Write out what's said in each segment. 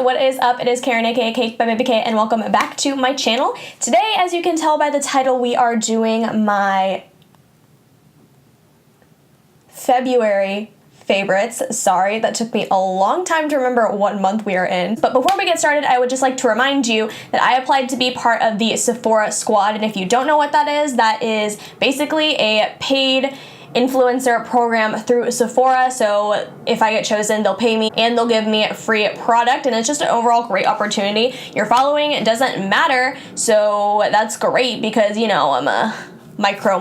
what is up? It is Karen, aka cakedbybabyk, and welcome back to my channel. Today, as you can tell by the title, we are doing my February favorites. Sorry, that took me a long time to remember what month we are in. But before we get started, I would just like to remind you that I applied to be part of the Sephora squad, and if you don't know what that is basically a paid influencer program through Sephora. So if I get chosen, they'll pay me and they'll give me a free product, and it's just an overall great opportunity. Your following doesn't matter, so that's great because, you know, I'm a micro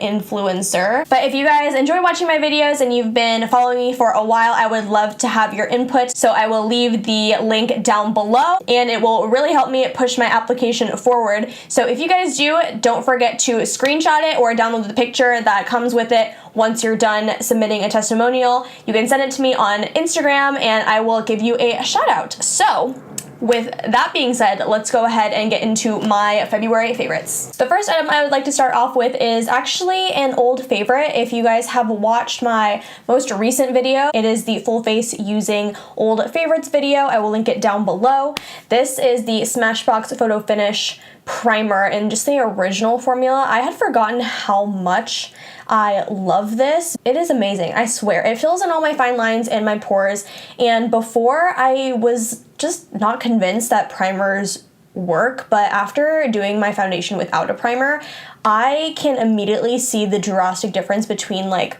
influencer. But if you guys enjoy watching my videos and you've been following me for a while, I would love to have your input. So I will leave the link down below, and it will really help me push my application forward. So if you guys do, don't forget to screenshot it or download the picture that comes with it. Once you're done submitting a testimonial, you can send it to me on Instagram and I will give you a shout out. So with that being said, let's go ahead and get into my February favorites. The first item I would like to start off with is actually an old favorite. If you guys have watched my most recent video, it is the full face using old favorites video. I will link it down below. This is the Smashbox Photo Finish primer in just the original formula. I had forgotten how much I love this. It is amazing, I swear. It fills in all my fine lines and my pores, and before I was just not convinced that primers work, but after doing my foundation without a primer, I can immediately see the drastic difference between like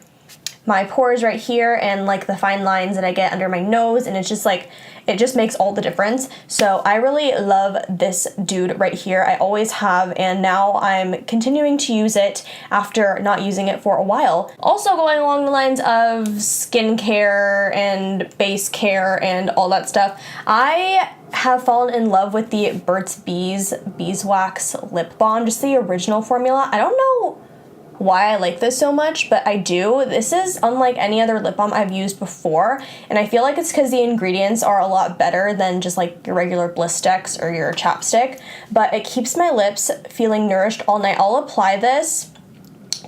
my pores right here and like the fine lines that I get under my nose, and it's just like, it just makes all the difference. So I really love this dude right here. I always have, and now I'm continuing to use it after not using it for a while. Also going along the lines of skincare and base care and all that stuff, I have fallen in love with the Burt's Beeswax lip balm, just the original formula. I don't know why I like this so much, but I do. This is unlike any other lip balm I've used before, and I feel like it's because the ingredients are a lot better than just like your regular Blistex or your chapstick, but it keeps my lips feeling nourished all night. I'll apply this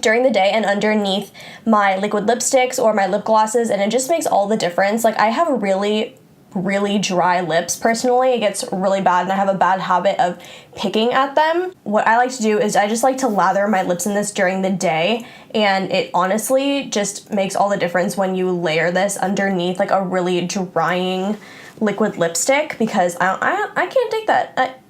during the day and underneath my liquid lipsticks or my lip glosses, and it just makes all the difference. Like, I have really dry lips personally. It gets really bad and I have a bad habit of picking at them. What I like to do is I just like to lather my lips in this during the day, and it honestly just makes all the difference when you layer this underneath like a really drying liquid lipstick, because I can't take that.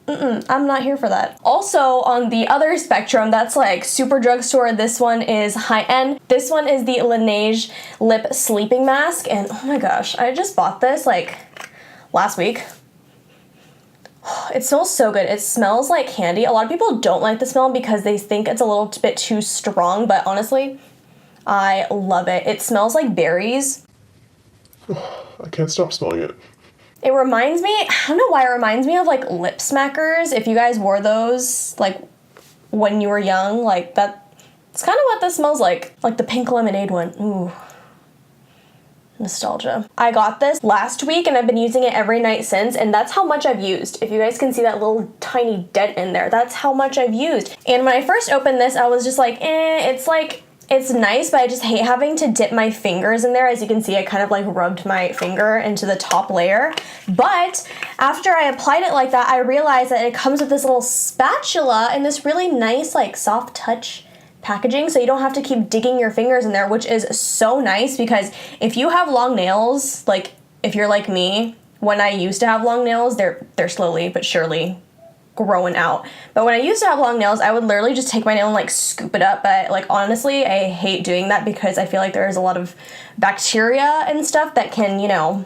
I'm not here for that. Also, on the other spectrum, that's like super drugstore, this one is high-end. This one is the Laneige Lip Sleeping Mask, and oh my gosh, I just bought this like last week. It smells so good. It smells like candy. A lot of people don't like the smell because they think it's a little bit too strong, but honestly, I love it. It smells like berries. I can't stop smelling it. It reminds me, I don't know why, it reminds me of like lip smackers. If you guys wore those like when you were young, like that, it's kind of what this smells like the pink lemonade one. Ooh, nostalgia. I got this last week and I've been using it every night since, and that's how much I've used. If you guys can see that little tiny dent in there, that's how much I've used. And when I first opened this, I was just like, it's nice, but I just hate having to dip my fingers in there. As you can see, I kind of like rubbed my finger into the top layer. But after I applied it like that, I realized that it comes with this little spatula and this really nice like soft touch packaging, so you don't have to keep digging your fingers in there, which is so nice, because if you have long nails, like if you're like me, when I used to have long nails, they're slowly but surely growing out. But when I used to have long nails, I would literally just take my nail and like scoop it up. But like honestly, I hate doing that because I feel like there's a lot of bacteria and stuff that can, you know,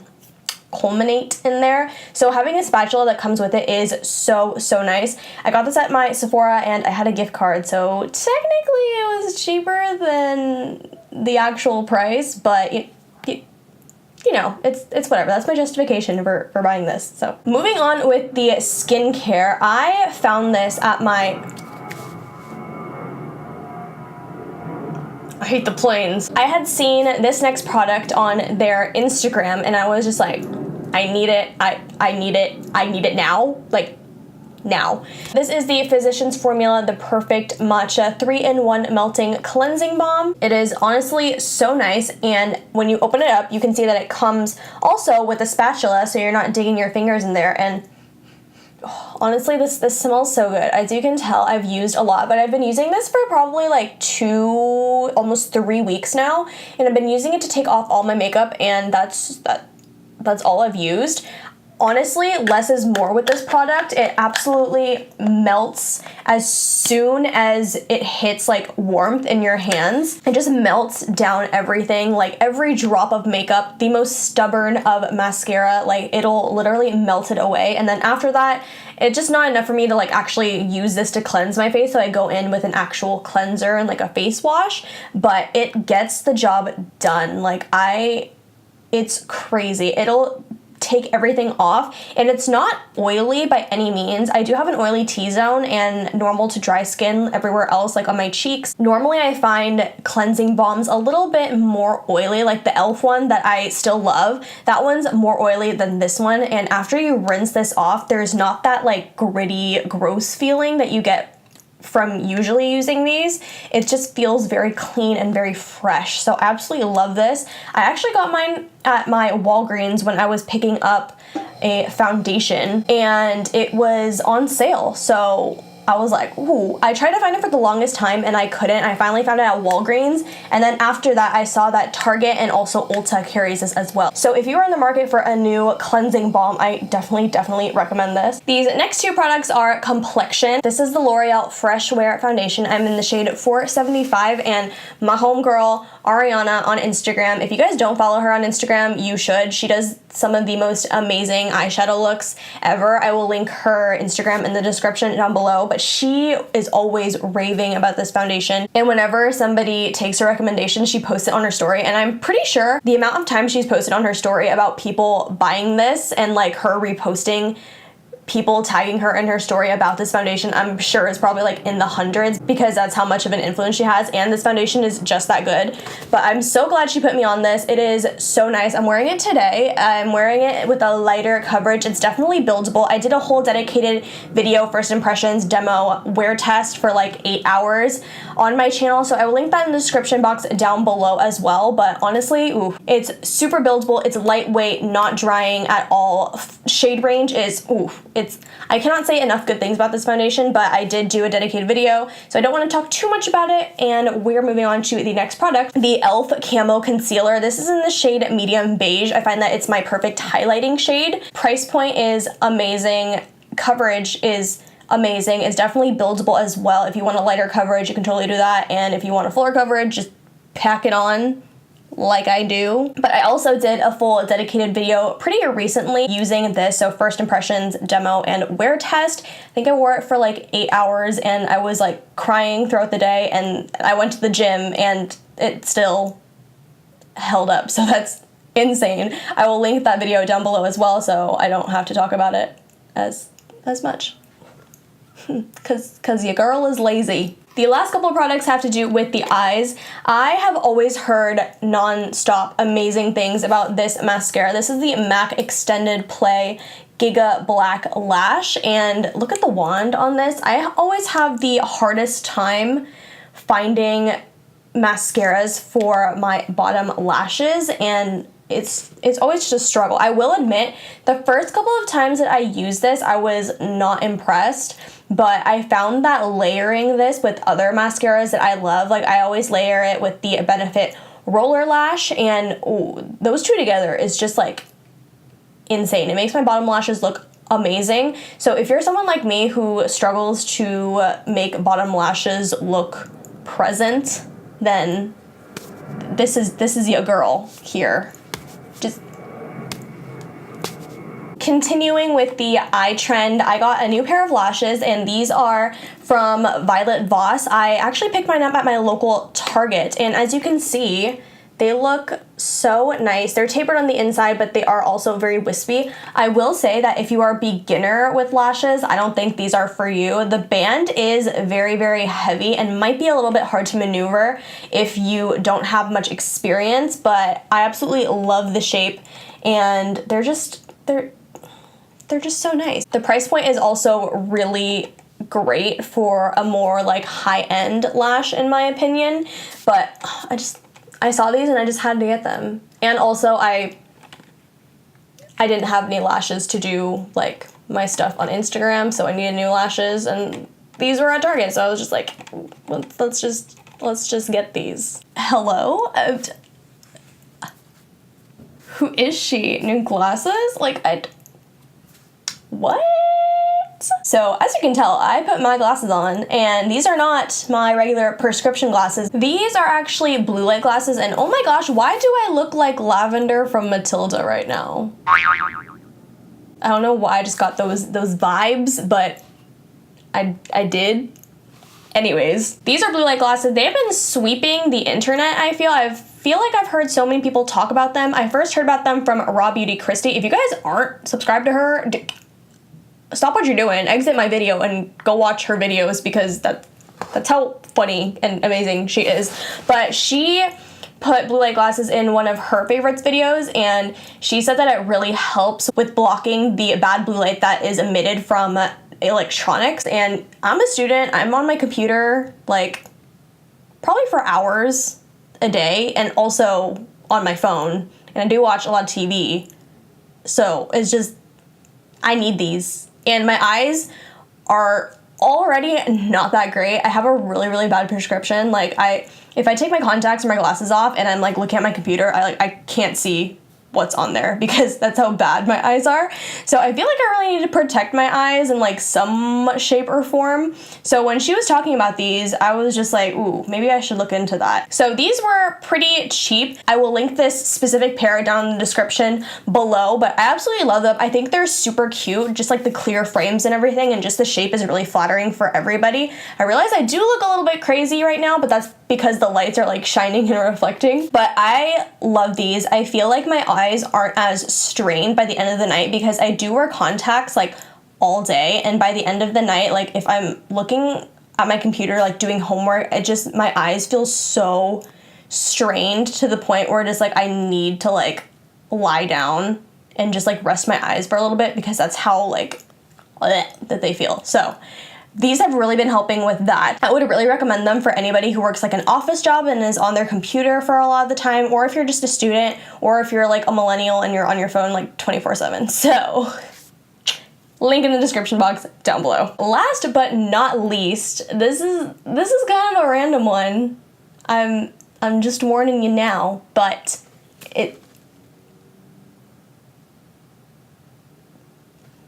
culminate in there. So having a spatula that comes with it is so nice. I got this at my Sephora and I had a gift card, so technically it was cheaper than the actual price, but you know, it's whatever. That's my justification for buying this. So moving on with the skincare, I found this at my, I hate the planes. I had seen this next product on their Instagram and I was just like, I need it. I need it now. Like now. This is the Physicians Formula, the Perfect Matcha 3-in-1 Melting Cleansing Balm. It is honestly so nice, and when you open it up, you can see that it comes also with a spatula, so you're not digging your fingers in there, and honestly, this smells so good. As you can tell, I've used a lot, but I've been using this for probably like 2, almost 3 weeks now, and I've been using it to take off all my makeup, and that's all I've used. Honestly, less is more with this product. It absolutely melts as soon as it hits like warmth in your hands. It just melts down everything, like every drop of makeup, the most stubborn of mascara, like it'll literally melt it away. And then after that, it's just not enough for me to like actually use this to cleanse my face, so I go in with an actual cleanser and like a face wash, but it gets the job done. Like it's crazy. It'll take everything off, and it's not oily by any means. I do have an oily T-zone and normal to dry skin everywhere else, like on my cheeks. Normally I find cleansing balms a little bit more oily, like the e.l.f. one that I still love. That one's more oily than this one, and after you rinse this off, there's not that like gritty, gross feeling that you get from usually using these. It just feels very clean and very fresh. So I absolutely love this. I actually got mine at my Walgreens when I was picking up a foundation, and it was on sale. So I was like, ooh. I tried to find it for the longest time and I couldn't. I finally found it at Walgreens, and then after that I saw that Target and also Ulta carries this as well. So if you are in the market for a new cleansing balm, I definitely recommend this. These next two products are Complexion. This is the L'Oreal Fresh Wear Foundation. I'm in the shade 475, and my homegirl Ariana on Instagram, if you guys don't follow her on Instagram, you should. She does some of the most amazing eyeshadow looks ever. I will link her Instagram in the description down below, but she is always raving about this foundation, and whenever somebody takes her recommendation, she posts it on her story, and I'm pretty sure the amount of time she's posted on her story about people buying this and like her reposting people tagging her in her story about this foundation, I'm sure is probably like in the hundreds, because that's how much of an influence she has, and this foundation is just that good. But I'm so glad she put me on this. It is so nice. I'm wearing it today. I'm wearing it with a lighter coverage. It's definitely buildable. I did a whole dedicated video, first impressions demo wear test for like 8 hours on my channel, so I will link that in the description box down below as well. But honestly, ooh, it's super buildable. It's lightweight, not drying at all. Shade range is, ooh, I cannot say enough good things about this foundation, but I did do a dedicated video, so I don't want to talk too much about it, and we're moving on to the next product, the e.l.f. Camo Concealer. This is in the shade Medium Beige. I find that it's my perfect highlighting shade. Price point is amazing. Coverage is amazing. It's definitely buildable as well. If you want a lighter coverage, you can totally do that, and if you want a fuller coverage, just pack it on like I do. But I also did a full dedicated video pretty recently using this, so first impressions, demo, and wear test. I think I wore it for like 8 hours, and I was like crying throughout the day, and I went to the gym and it still held up, so that's insane. I will link that video down below as well, so I don't have to talk about it as much, cause your girl is lazy. The last couple of products have to do with the eyes. I have always heard non-stop amazing things about this mascara. This is the MAC Extended Play Giga Black Lash, and look at the wand on this. I always have the hardest time finding mascaras for my bottom lashes, and it's always just a struggle. I will admit, the first couple of times that I used this, I was not impressed, but I found that layering this with other mascaras that I love, like I always layer it with the Benefit Roller Lash, and ooh, those two together is just like insane. It makes my bottom lashes look amazing. So if you're someone like me who struggles to make bottom lashes look present, then this is your girl here. Just continuing with the eye trend, I got a new pair of lashes, and these are from Violet Voss. I actually picked mine up at my local Target, and as you can see, they look so nice. They're tapered on the inside, but they are also very wispy. I will say that if you are a beginner with lashes, I don't think these are for you. The band is very, very heavy and might be a little bit hard to maneuver if you don't have much experience, but I absolutely love the shape, and they're they're just so nice. The price point is also really great for a more like high-end lash in my opinion, but I saw these and I just had to get them. And also I didn't have any lashes to do like my stuff on Instagram, so I needed new lashes, and these were at Target, so I was just like, let's just get these. Hello? Who is she? New glasses? Like, what? So, as you can tell, I put my glasses on, and these are not my regular prescription glasses. These are actually blue light glasses, and oh my gosh, why do I look like Lavender from Matilda right now? I don't know why I just got those vibes, but I did. Anyways, these are blue light glasses. They have been sweeping the internet, I feel like I've heard so many people talk about them. I first heard about them from Raw Beauty Christy. If you guys aren't subscribed to her, stop what you're doing, exit my video, and go watch her videos, because that's how funny and amazing she is. But she put blue light glasses in one of her favorites videos, and she said that it really helps with blocking the bad blue light that is emitted from electronics. And I'm a student, I'm on my computer like probably for hours a day, and also on my phone, and I do watch a lot of TV, so it's just, I need these. And my eyes are already not that great. I have a really bad prescription. Like, if I take my contacts or my glasses off and I'm like looking at my computer, I can't see what's on there, because that's how bad my eyes are. So I feel like I really need to protect my eyes in like some shape or form. So when she was talking about these, I was just like, ooh, maybe I should look into that. So these were pretty cheap. I will link this specific pair down in the description below, but I absolutely love them. I think they're super cute, just like the clear frames and everything, and just the shape is really flattering for everybody. I realize I do look a little bit crazy right now, but that's because the lights are like shining and reflecting. But I love these. I feel like my eyes aren't as strained by the end of the night, because I do wear contacts like all day, and by the end of the night, like if I'm looking at my computer like doing homework, my eyes feel so strained to the point where it is like I need to like lie down and just like rest my eyes for a little bit, because that's how like that they feel. So these have really been helping with that. I would really recommend them for anybody who works like an office job and is on their computer for a lot of the time, or if you're just a student, or if you're like a millennial and you're on your phone like 24/7. So link in the description box down below. Last but not least, this is kind of a random one. I'm just warning you now, but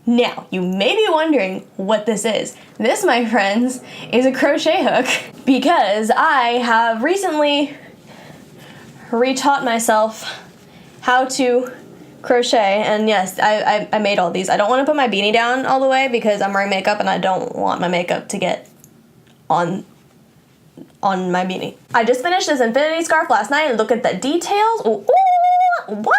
Now, you may be wondering what this is. This, my friends, is a crochet hook, because I have recently retaught myself how to crochet, and yes, I made all these. I don't want to put my beanie down all the way because I'm wearing makeup and I don't want my makeup to get on my beanie. I just finished this infinity scarf last night. Look at the details. Ooh, what?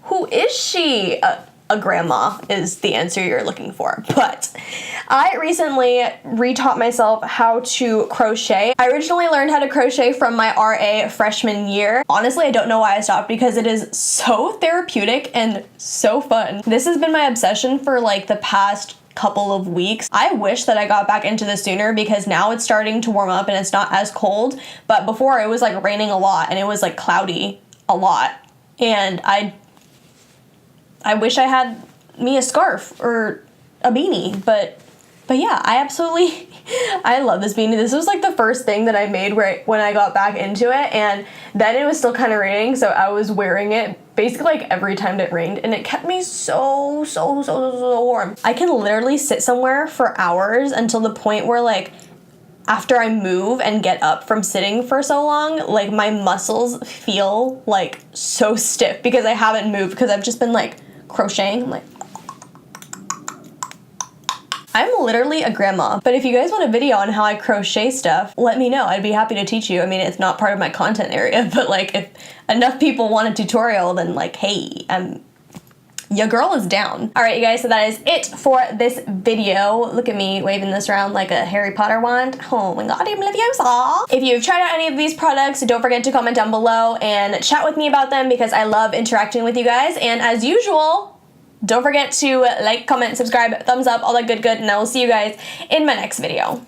Who is she? A grandma is the answer you're looking for. But I recently retaught myself how to crochet. I originally learned how to crochet from my RA freshman year. Honestly, I don't know why I stopped, because it is so therapeutic and so fun. This has been my obsession for like the past couple of weeks. I wish that I got back into this sooner, because now it's starting to warm up and it's not as cold. But before, it was like raining a lot and it was like cloudy a lot. And I wish I had me a scarf or a beanie, but yeah, I love this beanie. This was like the first thing that I made when I got back into it, and then it was still kind of raining, so I was wearing it basically like every time it rained, and it kept me so warm. I can literally sit somewhere for hours until the point where like after I move and get up from sitting for so long, like my muscles feel like so stiff because I haven't moved, because I've just been like crocheting. I'm literally a grandma. But if you guys want a video on how I crochet stuff, let me know. I'd be happy to teach you. I mean, it's not part of my content area, but like if enough people want a tutorial, then like, hey, your girl is down. All right, you guys, so that is it for this video. Look at me waving this around like a Harry Potter wand. Oh my god, I'm Leviosa. If you've tried out any of these products, don't forget to comment down below and chat with me about them, because I love interacting with you guys. And as usual, Don't forget to like, comment, subscribe, thumbs up, all that good, and I will see you guys in my next video.